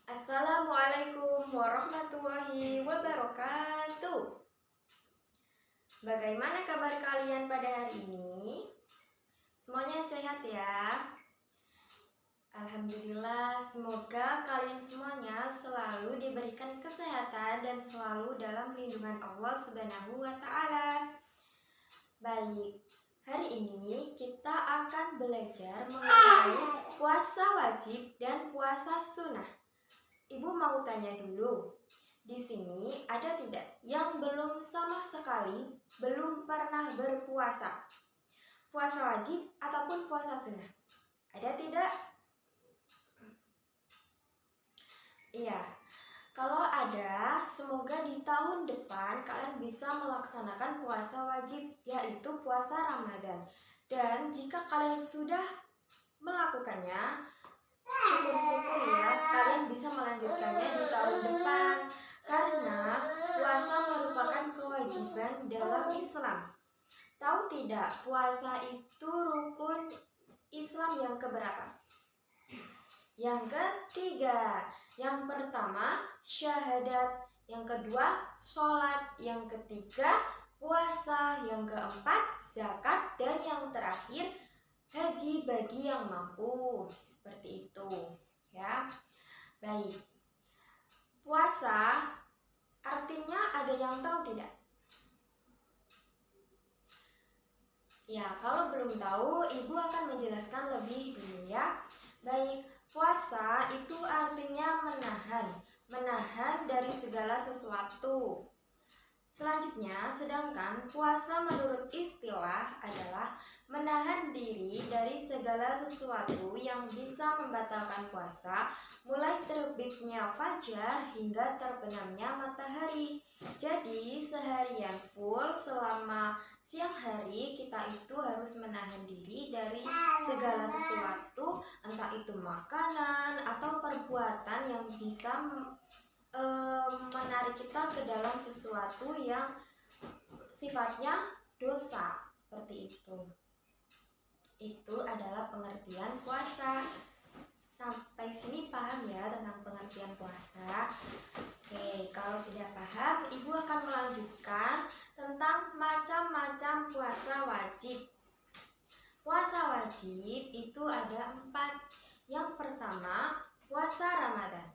Assalamualaikum warahmatullahi wabarakatuh. Bagaimana kabar kalian pada hari ini? Semuanya sehat ya? Alhamdulillah, semoga kalian semuanya selalu diberikan kesehatan dan selalu dalam lindungan Allah Subhanahu wa Ta'ala. Baik, hari ini kita akan belajar mengenai puasa wajib dan puasa sunnah. Ibu mau tanya dulu, di sini ada tidak yang belum sama sekali belum pernah berpuasa? Puasa wajib ataupun puasa sunnah? Ada tidak? Iya, kalau ada, semoga di tahun depan kalian bisa melaksanakan puasa wajib, yaitu puasa Ramadan. Dan jika kalian sudah melakukannya, syukur-syukur ya, kalian bisa melanjutkannya di tahun depan. Karena puasa merupakan kewajiban dalam Islam. Tahu tidak, puasa itu rukun Islam yang keberapa? Yang ketiga. Yang pertama, syahadat. Yang kedua, sholat. Yang ketiga, puasa. Yang keempat, zakat. Dan yang terakhir, haji bagi yang mampu. Seperti itu ya. Baik, puasa artinya ada yang tahu tidak? Ya, kalau belum tahu, ibu akan menjelaskan lebih dulu ya. Baik, puasa itu artinya menahan dari segala sesuatu. Selanjutnya, sedangkan puasa menurut istilah adalah menahan diri dari segala sesuatu yang bisa membatalkan puasa, mulai terbitnya fajar hingga terbenamnya matahari. Jadi, seharian full selama siang hari kita itu harus menahan diri dari segala sesuatu, entah itu makanan atau perbuatan yang bisa menarik kita ke dalam sesuatu yang sifatnya dosa, seperti itu. Itu adalah pengertian puasa. Sampai sini paham ya tentang pengertian puasa? Oke, kalau sudah paham, ibu akan melanjutkan tentang macam-macam puasa wajib. Puasa wajib itu ada 4. Yang pertama, puasa Ramadan.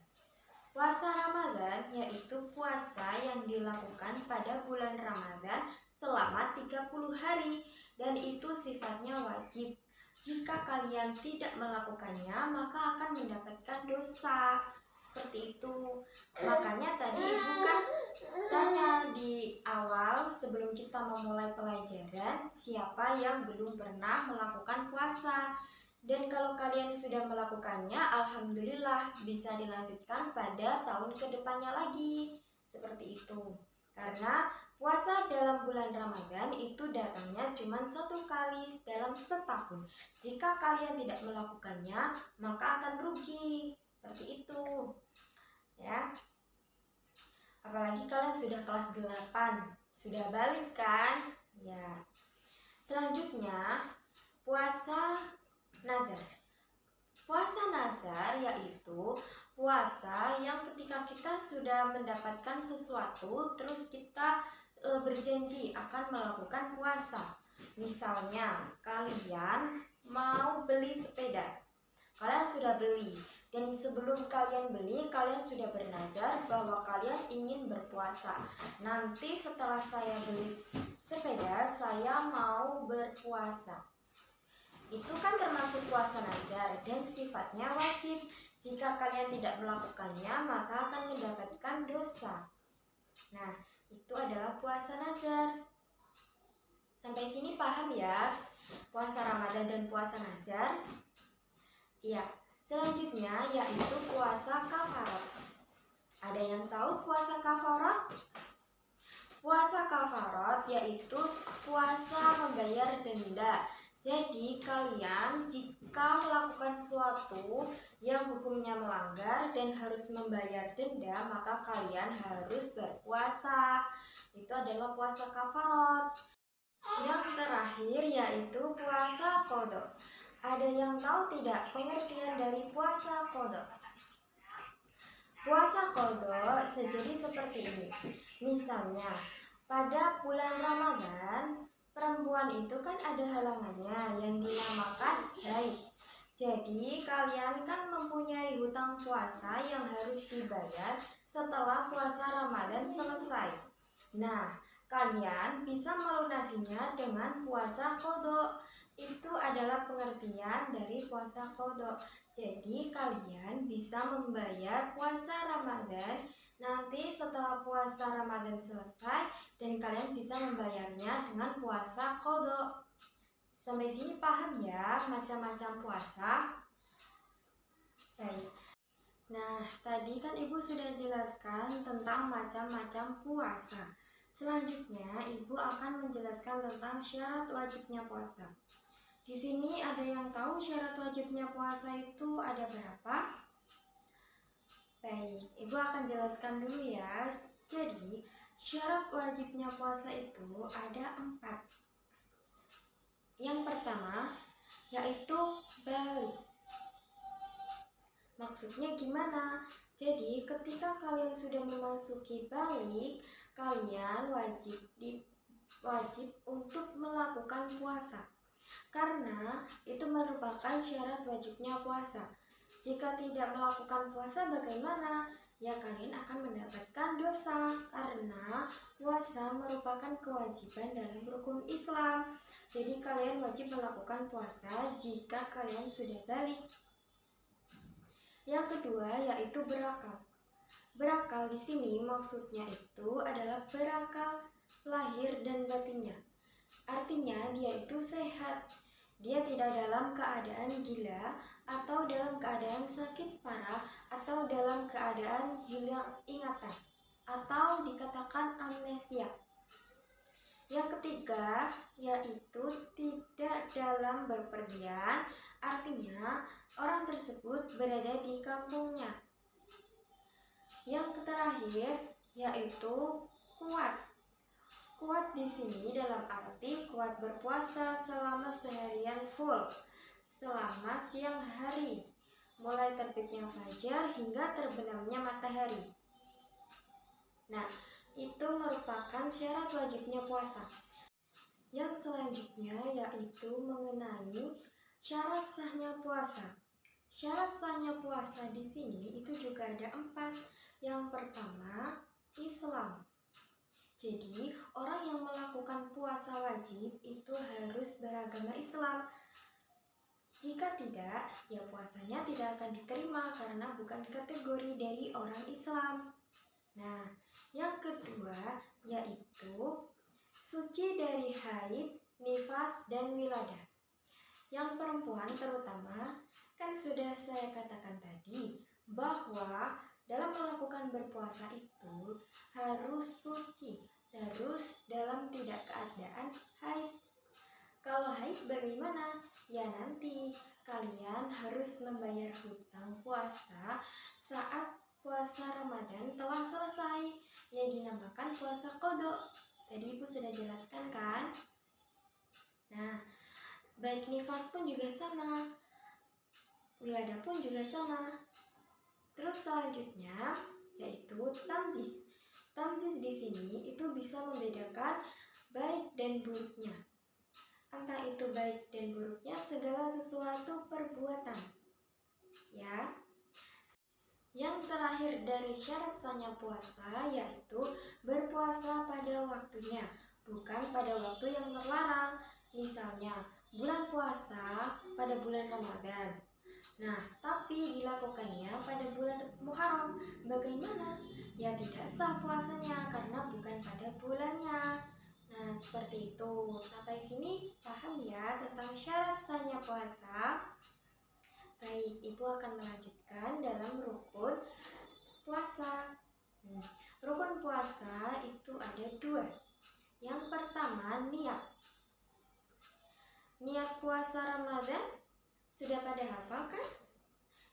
Puasa Ramadan yaitu puasa yang dilakukan pada bulan Ramadan selama 30 hari dan itu sifatnya wajib. Jika kalian tidak melakukannya, maka akan mendapatkan dosa. Seperti itu. Makanya tadi ibu kan tanya di awal sebelum kita memulai pelajaran, siapa yang belum pernah melakukan puasa? Dan kalau kalian sudah melakukannya, alhamdulillah bisa dilanjutkan pada tahun kedepannya lagi. Seperti itu. Karena puasa dalam bulan Ramadan itu datangnya cuma 1 kali dalam setahun. Jika kalian tidak melakukannya, maka akan rugi. Seperti itu. Ya. Apalagi kalian sudah kelas 8, sudah balik kan? Ya. Selanjutnya, puasa nazar. Puasa nazar yaitu puasa yang ketika kita sudah mendapatkan sesuatu terus kita berjanji akan melakukan puasa. Misalnya kalian mau beli sepeda, kalian sudah beli, dan sebelum kalian beli kalian sudah bernazar bahwa kalian ingin berpuasa. Nanti setelah saya beli sepeda saya mau berpuasa. Itu kan termasuk puasa nazar dan sifatnya wajib. Jika kalian tidak melakukannya, maka akan mendapatkan dosa. Nah, itu adalah puasa nazar. Sampai sini paham ya? Puasa Ramadan dan puasa nazar. Iya, selanjutnya yaitu puasa kafarat. Ada yang tahu puasa kafarat? Puasa kafarat yaitu puasa membayar denda. Jadi kalian jika melakukan sesuatu yang hukumnya melanggar dan harus membayar denda, maka kalian harus berpuasa. Itu adalah puasa kafarat. Yang terakhir yaitu puasa qadha. Ada yang tahu tidak pengertian dari puasa qadha? Puasa qadha sejadi seperti ini. Misalnya, pada bulan Ramadan, perempuan itu kan ada halangannya yang dinamakan haid. Jadi, kalian kan mempunyai hutang puasa yang harus dibayar setelah puasa Ramadan selesai. Nah, kalian bisa melunasinya dengan puasa qadha. Itu adalah pengertian dari puasa qadha. Jadi kalian bisa membayar puasa Ramadan nanti setelah puasa Ramadan selesai dan kalian bisa membayarnya dengan puasa qadha. Sampai sini paham ya macam-macam puasa? Baik. Nah, tadi kan Ibu sudah jelaskan tentang macam-macam puasa. Selanjutnya, Ibu akan menjelaskan tentang syarat wajibnya puasa. Di sini ada yang tahu syarat wajibnya puasa itu ada berapa? Baik, Ibu akan jelaskan dulu ya. Jadi, syarat wajibnya puasa itu ada 4. Yang pertama, yaitu balik. Maksudnya gimana? Jadi, ketika kalian sudah memasuki balik, kalian wajib untuk melakukan puasa. Karena itu merupakan syarat wajibnya puasa. Jika tidak melakukan puasa bagaimana? Ya kalian akan mendapatkan dosa karena puasa merupakan kewajiban dalam rukun Islam. Jadi kalian wajib melakukan puasa jika kalian sudah balik. Yang kedua yaitu berakal. Berakal di sini maksudnya itu adalah berakal lahir dan batinnya. Artinya dia itu sehat. Dia tidak dalam keadaan gila atau dalam keadaan sakit parah atau dalam keadaan hilang ingatan atau dikatakan amnesia. Yang ketiga yaitu tidak dalam berpergian, artinya orang tersebut berada di kampungnya. Yang terakhir yaitu kuat. Kuat di sini dalam arti kuat berpuasa selama seharian full, selama siang hari, mulai terbitnya fajar hingga terbenamnya matahari. Nah, itu merupakan syarat wajibnya puasa. Yang selanjutnya yaitu mengenai syarat sahnya puasa. Syarat sahnya puasa di sini itu juga ada 4. Yang pertama, Islam. Jadi, orang yang melakukan puasa wajib itu harus beragama Islam. Jika tidak, ya puasanya tidak akan diterima karena bukan kategori dari orang Islam. Nah, yang kedua yaitu suci dari haid, nifas, dan wiladah. Yang perempuan terutama, kan sudah saya katakan tadi bahwa dalam melakukan berpuasa itu harus suci, harus dalam tidak keadaan haid. Kalau haid bagaimana? Ya nanti kalian harus membayar hutang puasa saat puasa Ramadan telah selesai, yang dinamakan puasa qadha. Tadi Ibu sudah jelaskan kan? Nah, baik nifas pun juga sama, wiladah pun juga sama. Terus selanjutnya yaitu tamyiz. Tamyiz di sini itu bisa membedakan baik dan buruknya. Entah itu baik dan buruknya segala sesuatu perbuatan. Ya. Yang terakhir dari syarat sahnya puasa yaitu berpuasa pada waktunya, bukan pada waktu yang terlarang. Misalnya bulan puasa pada bulan Ramadan. Nah, tapi dilakukannya pada bulan Muharram. Bagaimana? Ya tidak sah puasanya karena bukan pada bulannya. Nah, seperti itu. Sampai sini paham ya tentang syarat sahnya puasa? Baik, Ibu akan melanjutkan dalam rukun puasa. Rukun puasa itu ada 2. Yang pertama, niat. Niat puasa Ramadan sudah pada hafal kan?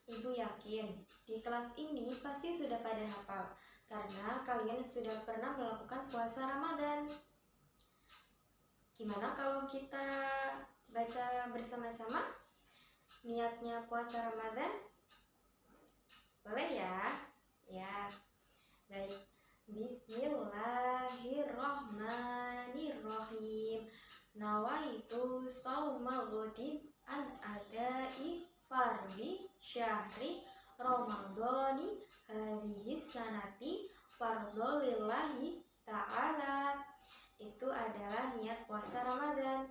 Ibu yakin di kelas ini pasti sudah pada hafal karena kalian sudah pernah melakukan puasa Ramadan. Gimana kalau kita baca bersama-sama niatnya puasa Ramadan? Boleh ya? Ya, nawaitu saumal ghadin an adai fardhi syahri ramadhani hadhihi sanati fardholillahi ta'ala. Itu adalah niat puasa Ramadan.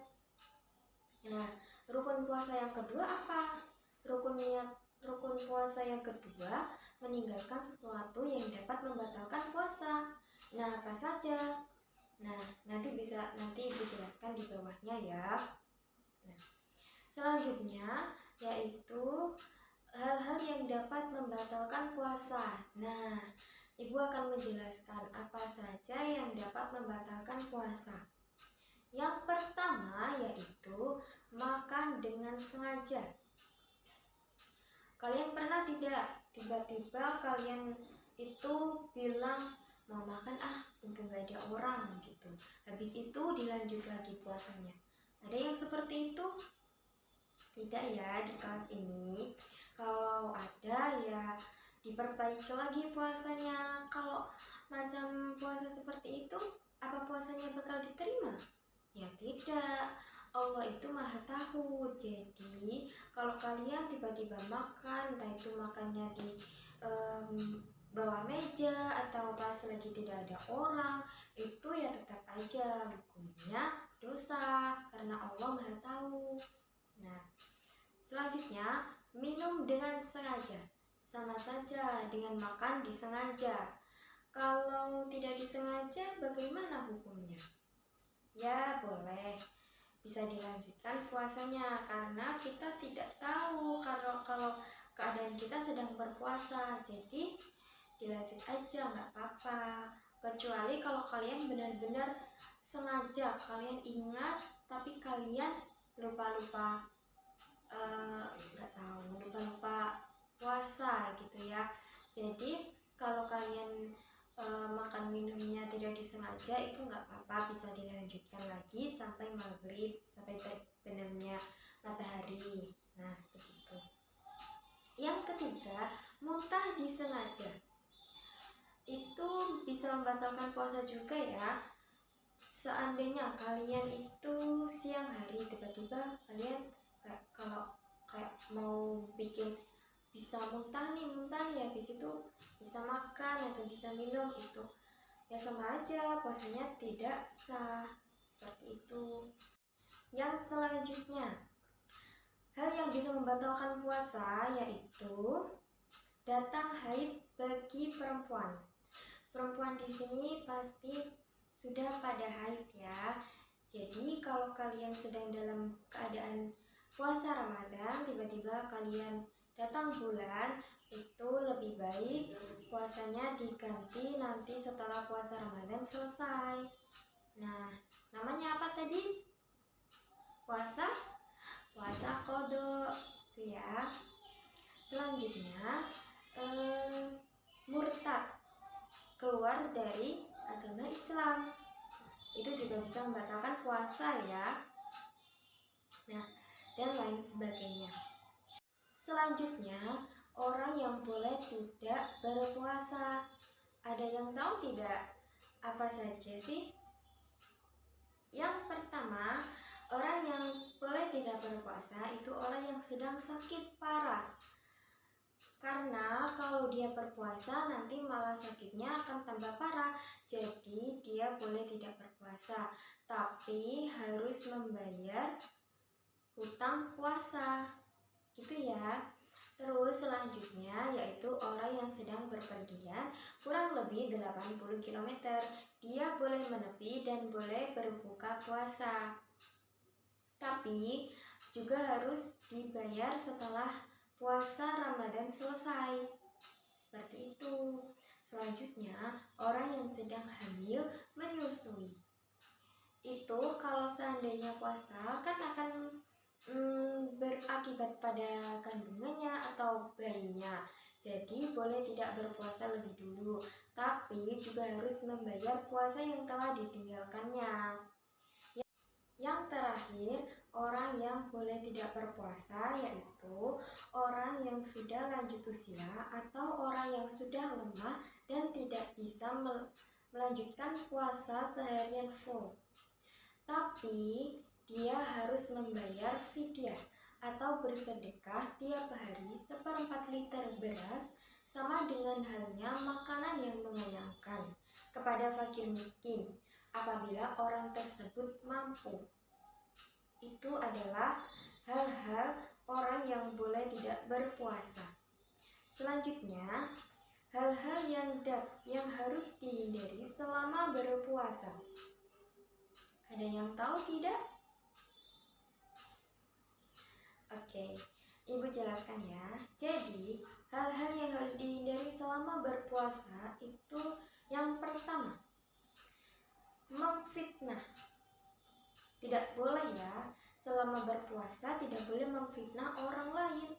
Nah, rukun puasa yang kedua apa? Rukun puasa yang kedua meninggalkan sesuatu yang dapat membatalkan puasa. Nah, apa saja? Nah, nanti Ibu jelaskan di bawahnya ya. Nah, selanjutnya yaitu hal-hal yang dapat membatalkan puasa. Nah, Ibu akan menjelaskan apa saja yang dapat membatalkan puasa. Yang pertama yaitu makan dengan sengaja. Kalian pernah tidak tiba-tiba kalian itu bilang mau makan mumpung gak ada orang gitu. Habis itu dilanjut lagi puasanya. Ada yang seperti itu? Tidak ya di kelas ini. Kalau ada ya diperbaiki lagi puasanya. Kalau macam puasa seperti itu, apa puasanya bakal diterima? Ya tidak. Allah itu maha tahu. Jadi kalau kalian tiba-tiba makan, entah itu makannya di bawah meja atau pas lagi tidak ada orang, itu ya tetap aja hukumnya dosa karena Allah maha tahu. Nah, selanjutnya minum dengan sengaja. Sama saja dengan makan disengaja. Kalau tidak disengaja bagaimana hukumnya? Ya boleh, bisa dilanjutkan puasanya karena kita tidak tahu kalau keadaan kita sedang berpuasa. Jadi dilanjut aja nggak apa-apa. Kecuali kalau kalian benar-benar sengaja, kalian ingat tapi kalian lupa-lupa lupa puasa gitu ya. Jadi kalau kalian makan minumnya tidak disengaja itu nggak apa-apa, bisa dilanjutkan lagi sampai maghrib, sampai terbenamnya matahari. Nah begitu. Yang ketiga, muntah disengaja. Itu bisa membatalkan puasa juga ya. Seandainya kalian itu siang hari tiba-tiba kalian kalau kayak mau bikin bisa muntah nih habis itu bisa makan atau bisa minum, itu ya sama aja puasanya tidak sah. Seperti itu. Yang selanjutnya, hal yang bisa membatalkan puasa yaitu datang haid bagi perempuan. Perempuan di sini pasti sudah pada haid ya. Jadi kalau kalian sedang dalam keadaan puasa Ramadan, tiba-tiba kalian datang bulan, itu lebih baik puasanya diganti nanti setelah puasa Ramadan selesai. Nah, namanya apa tadi? Puasa qadha itu ya. Selanjutnya murtad, keluar dari agama Islam, itu juga bisa membatalkan puasa ya. Nah, dan lain sebagainya. Selanjutnya, orang yang boleh tidak berpuasa. Ada yang tahu tidak apa saja sih? Yang pertama, orang yang boleh tidak berpuasa itu orang yang sedang sakit parah. Karena kalau dia berpuasa nanti malah sakitnya akan tambah parah. Jadi dia boleh tidak berpuasa, tapi harus membayar hutang puasa. Gitu ya. Terus selanjutnya yaitu orang yang sedang berpergian kurang lebih 80 km. Dia boleh menepi dan boleh berbuka puasa. Tapi juga harus dibayar setelah puasa Ramadan selesai. Seperti itu. Selanjutnya, orang yang sedang hamil menyusui. Itu kalau seandainya puasa kan akan berakibat pada kandungannya atau bayinya. Jadi boleh tidak berpuasa lebih dulu, tapi juga harus membayar puasa yang telah ditinggalkannya. Yang terakhir, orang yang boleh tidak berpuasa yaitu orang yang sudah lanjut usia atau orang yang sudah lemah dan tidak bisa melanjutkan puasa seharian full. Tapi dia harus membayar fidyah atau bersedekah tiap hari 1/4 liter beras, sama dengan halnya makanan yang mengenyangkan, kepada fakir miskin apabila orang tersebut mampu. Itu adalah hal-hal orang yang boleh tidak berpuasa. Selanjutnya, hal-hal yang harus dihindari selama berpuasa. Ada yang tahu tidak? Oke, Ibu jelaskan ya. Jadi, hal-hal yang harus dihindari selama berpuasa itu yang pertama, memfitnah. Tidak boleh ya, selama berpuasa tidak boleh memfitnah orang lain.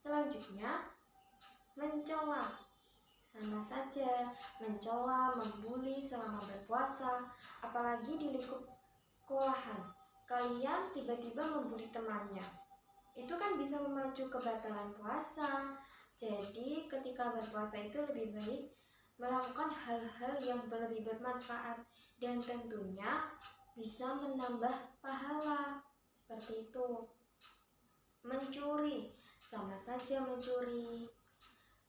Selanjutnya, mencela. Sama saja, mencela, membuli selama berpuasa, apalagi di lingkup sekolahan. Kalian tiba-tiba membuli temannya. Itu kan bisa memacu kebatalan puasa. Jadi ketika berpuasa itu lebih baik melakukan hal-hal yang lebih bermanfaat dan tentunya bisa menambah pahala. Seperti itu. Mencuri, sama saja mencuri.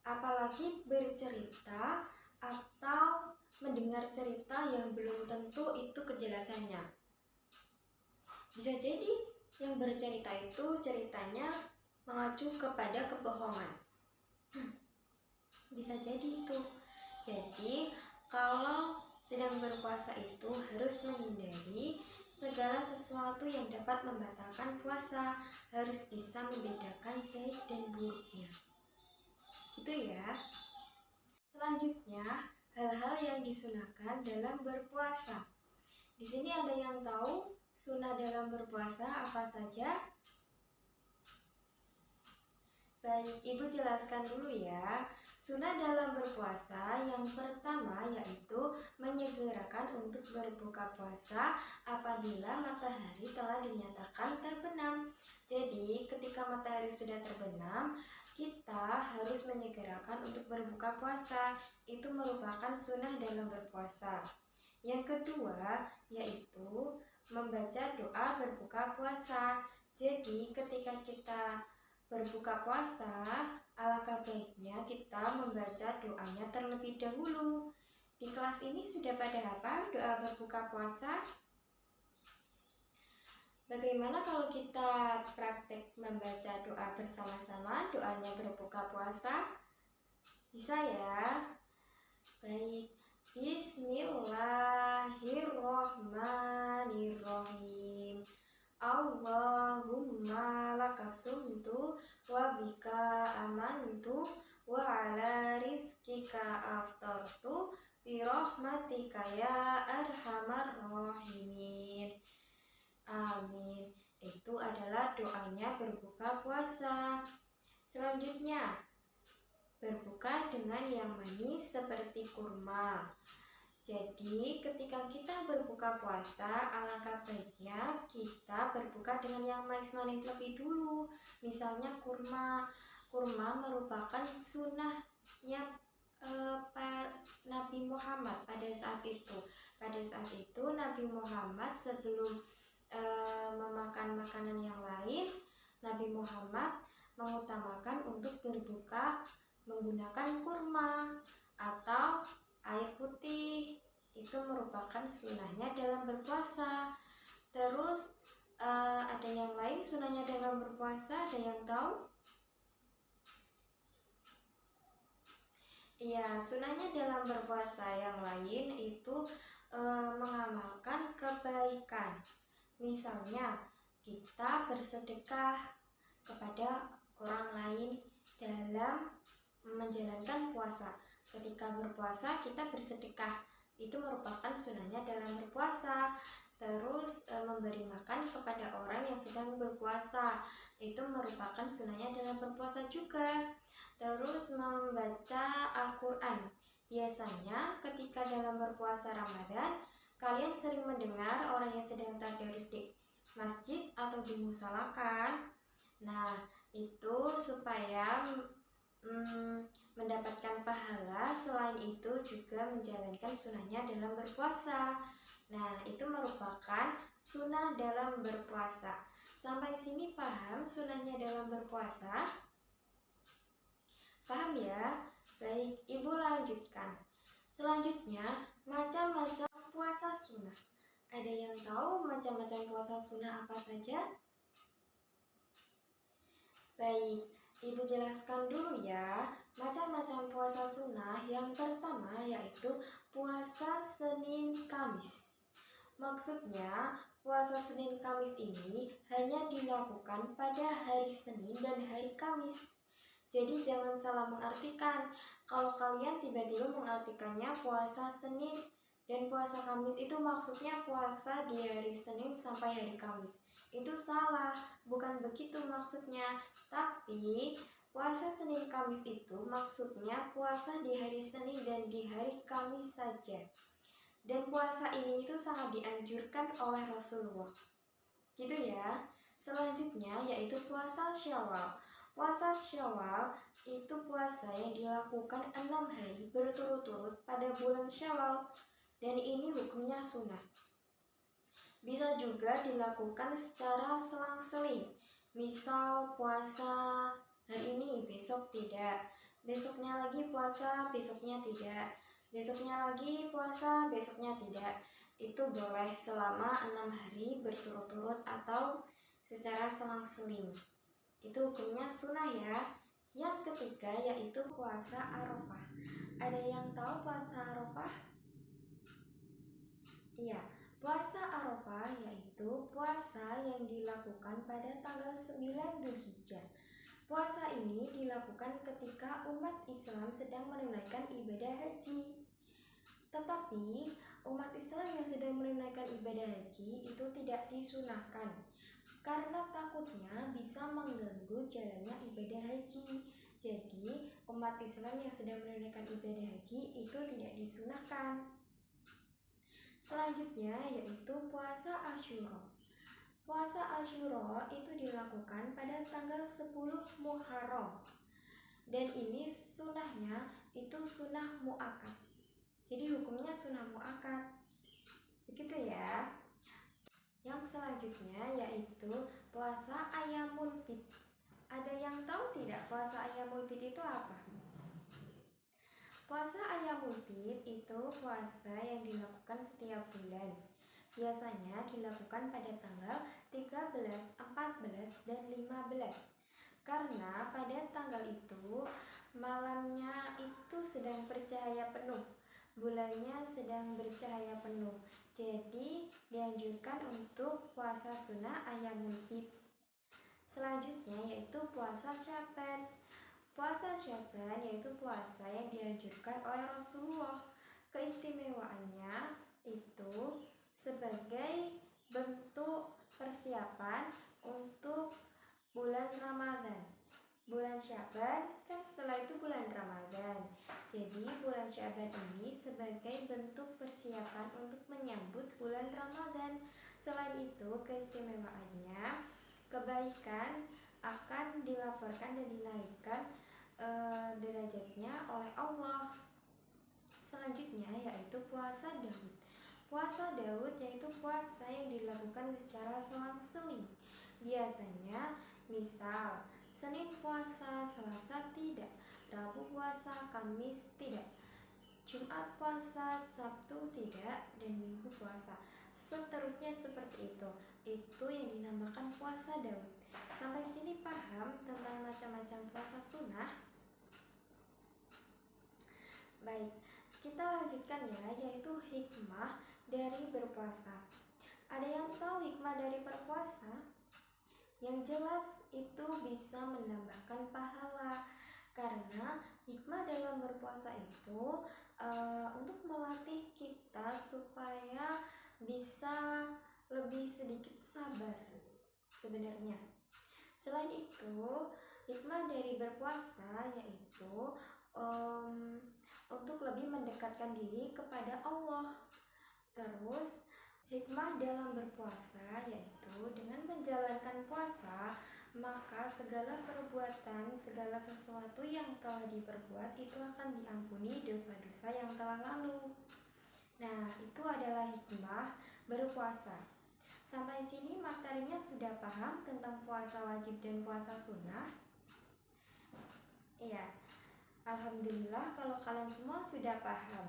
Apalagi bercerita atau mendengar cerita yang belum tentu itu kejelasannya. Bisa jadi yang bercerita itu ceritanya mengacu kepada kebohongan. Bisa jadi itu. Jadi kalau sedang berpuasa itu harus menghindari segala sesuatu yang dapat membatalkan puasa. Harus bisa membedakan baik dan buruknya. Gitu ya. Selanjutnya, hal-hal yang disunahkan dalam berpuasa. Di sini ada yang tahu sunnah dalam berpuasa apa saja? Baik, Ibu jelaskan dulu ya. Sunnah dalam berpuasa yang pertama yaitu menyegerakan untuk berbuka puasa apabila matahari telah dinyatakan terbenam. Jadi, ketika matahari sudah terbenam, kita harus menyegerakan untuk berbuka puasa. Itu merupakan sunnah dalam berpuasa. Yang kedua yaitu membaca doa berbuka puasa. Jadi ketika kita berbuka puasa, alangkah baiknya kita membaca doanya terlebih dahulu. Di kelas ini sudah pada hafal doa berbuka puasa? Bagaimana kalau kita praktek membaca doa bersama-sama, doanya berbuka puasa? Bisa ya? Baik. Bismillahirrohmanirrohim. Allahumma lakasumtu wa bika amantu wa ala rizkika aftartu birahmatika ya arhamar rahimin. Amin. Itu adalah doanya berbuka puasa. Selanjutnya, berbuka dengan yang manis seperti kurma. Jadi ketika kita berbuka puasa, alangkah baiknya kita berbuka dengan yang manis-manis lebih dulu. Misalnya kurma. Kurma merupakan sunnahnya Nabi Muhammad pada saat itu. Pada saat itu Nabi Muhammad sebelum memakan makanan yang lain, Nabi Muhammad mengutamakan untuk berbuka menggunakan kurma atau air putih. Itu merupakan sunnahnya dalam berpuasa. Terus ada yang lain sunnahnya dalam berpuasa, ada yang tahu? Iya, sunnahnya dalam berpuasa yang lain itu mengamalkan kebaikan. Misalnya kita bersedekah kepada orang lain dalam menjalankan puasa. Ketika berpuasa kita bersedekah, itu merupakan sunnahnya dalam berpuasa. Terus memberi makan kepada orang yang sedang berpuasa, itu merupakan sunnahnya dalam berpuasa juga. Terus membaca Al-Quran. Biasanya ketika dalam berpuasa Ramadan, kalian sering mendengar orang yang sedang tadarus di masjid atau di musola kan? Nah, itu supaya mendapatkan pahala. Selain itu juga menjalankan sunnahnya dalam berpuasa. Nah, itu merupakan sunnah dalam berpuasa. Sampai sini paham sunnahnya dalam berpuasa? Paham ya? Baik, Ibu lanjutkan. Selanjutnya, macam-macam puasa sunnah. Ada yang tahu macam-macam puasa sunnah apa saja? Baik, Ibu jelaskan dulu ya. Macam-macam puasa sunnah yang pertama yaitu puasa Senin Kamis. Maksudnya, puasa Senin Kamis ini hanya dilakukan pada hari Senin dan hari Kamis. Jadi jangan salah mengartikan. Kalau kalian tiba-tiba mengartikannya puasa Senin dan puasa Kamis itu maksudnya puasa di hari Senin sampai hari Kamis. Itu salah, bukan begitu maksudnya. Tapi puasa Senin Kamis itu maksudnya puasa di hari Senin dan di hari Kamis saja. Dan puasa ini itu sangat dianjurkan oleh Rasulullah. Gitu ya. Selanjutnya yaitu puasa Syawal. Puasa Syawal itu puasa yang dilakukan 6 hari berturut-turut pada bulan Syawal. Dan ini hukumnya sunnah. Bisa juga dilakukan secara selang-seling. Misal puasa hari ini, besok tidak. Besoknya lagi puasa, besoknya tidak. Besoknya lagi puasa, besoknya tidak. Itu boleh selama 6 hari berturut-turut atau secara selang-seling. Itu hukumnya sunnah ya. Yang ketiga yaitu puasa Arafah. Ada yang tahu puasa Arafah? Iya, puasa Arafah yaitu puasa yang dilakukan pada tanggal 9 Dzulhijjah. Puasa ini dilakukan ketika umat Islam sedang menunaikan ibadah haji. Tetapi umat Islam yang sedang menunaikan ibadah haji itu tidak disunahkan karena takutnya bisa mengganggu jalannya ibadah haji. Jadi umat Islam yang sedang menunaikan ibadah haji itu tidak disunahkan. Selanjutnya yaitu puasa Asyura. Puasa Asyura itu dilakukan pada tanggal 10 Muharram. Dan ini sunnahnya itu sunnah mu'akkad. Jadi hukumnya sunnah mu'akkad. Begitu ya. Yang selanjutnya yaitu puasa Ayyamul Bid. Ada yang tahu tidak puasa Ayyamul Bid itu apa? Puasa Ayyamul Bid itu puasa yang dilakukan setiap bulan. Biasanya dilakukan pada tanggal 13, 14, dan 15. Karena pada tanggal itu malamnya itu sedang bercahaya penuh, bulannya sedang bercahaya penuh. Jadi dianjurkan untuk puasa sunnah Ayyamul Bid. Selanjutnya yaitu puasa Syaban. Puasa Syaban yaitu puasa yang dianjurkan oleh Rasulullah. Keistimewaannya itu sebagai bentuk persiapan untuk bulan Ramadan. Bulan Syaban kan setelah itu bulan Ramadan. Jadi bulan Syaban ini sebagai bentuk persiapan untuk menyambut bulan Ramadan. Selain itu keistimewaannya kebaikan akan dilaporkan dan dinaikkan derajatnya oleh Allah. Selanjutnya yaitu puasa Daud. Puasa Daud yaitu puasa yang dilakukan secara selang-seling. Biasanya misal Senin puasa, Selasa tidak, Rabu puasa, Kamis tidak, Jumat puasa, Sabtu tidak, dan Minggu puasa. Seterusnya seperti itu. Itu yang dinamakan puasa Daud. Sampai sini paham tentang macam-macam puasa sunnah? Baik, kita lanjutkan ya, yaitu hikmah dari berpuasa. Ada yang tahu hikmah dari berpuasa? Yang jelas itu bisa menambahkan pahala. Karena hikmah dalam berpuasa itu untuk melatih kita supaya bisa lebih sedikit sabar sebenarnya. Selain itu, hikmah dari berpuasa yaitu untuk lebih mendekatkan diri kepada Allah. Terus hikmah dalam berpuasa yaitu dengan menjalankan puasa, maka segala perbuatan, segala sesuatu yang telah diperbuat itu akan diampuni dosa-dosa yang telah lalu. Nah, itu adalah hikmah berpuasa. Sampai sini materinya sudah paham tentang puasa wajib dan puasa sunnah? Iya, alhamdulillah kalau kalian semua sudah paham.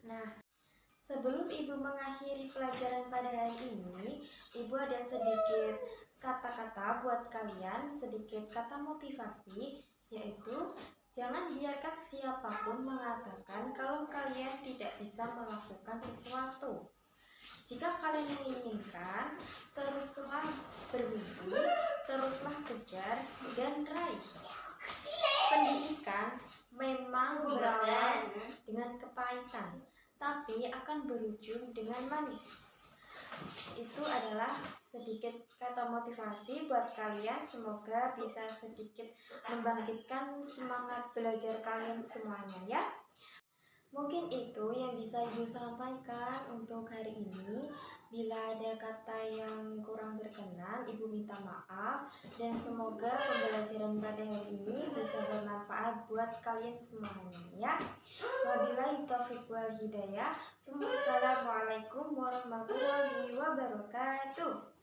Nah, sebelum Ibu mengakhiri pelajaran pada hari ini, Ibu ada sedikit kata-kata buat kalian, sedikit kata motivasi, yaitu jangan biarkan siapapun mengatakan kalau kalian tidak bisa melakukan sesuatu. Jika kalian menginginkan, teruslah bermimpi, teruslah kejar dan raih. Pendidikan memang berawal dengan kepahitan, tapi akan berujung dengan manis. Itu adalah sedikit kata motivasi buat kalian. Semoga bisa sedikit membangkitkan semangat belajar kalian semuanya ya. Mungkin itu yang bisa Ibu sampaikan untuk hari ini. Bila ada kata yang kurang berkenan, Ibu minta maaf. Dan semoga pembelajaran pada hari ini bisa bermanfaat buat kalian semuanya ya. Wabillahi taufiq wal hidayah. Wassalamualaikum warahmatullahi wabarakatuh.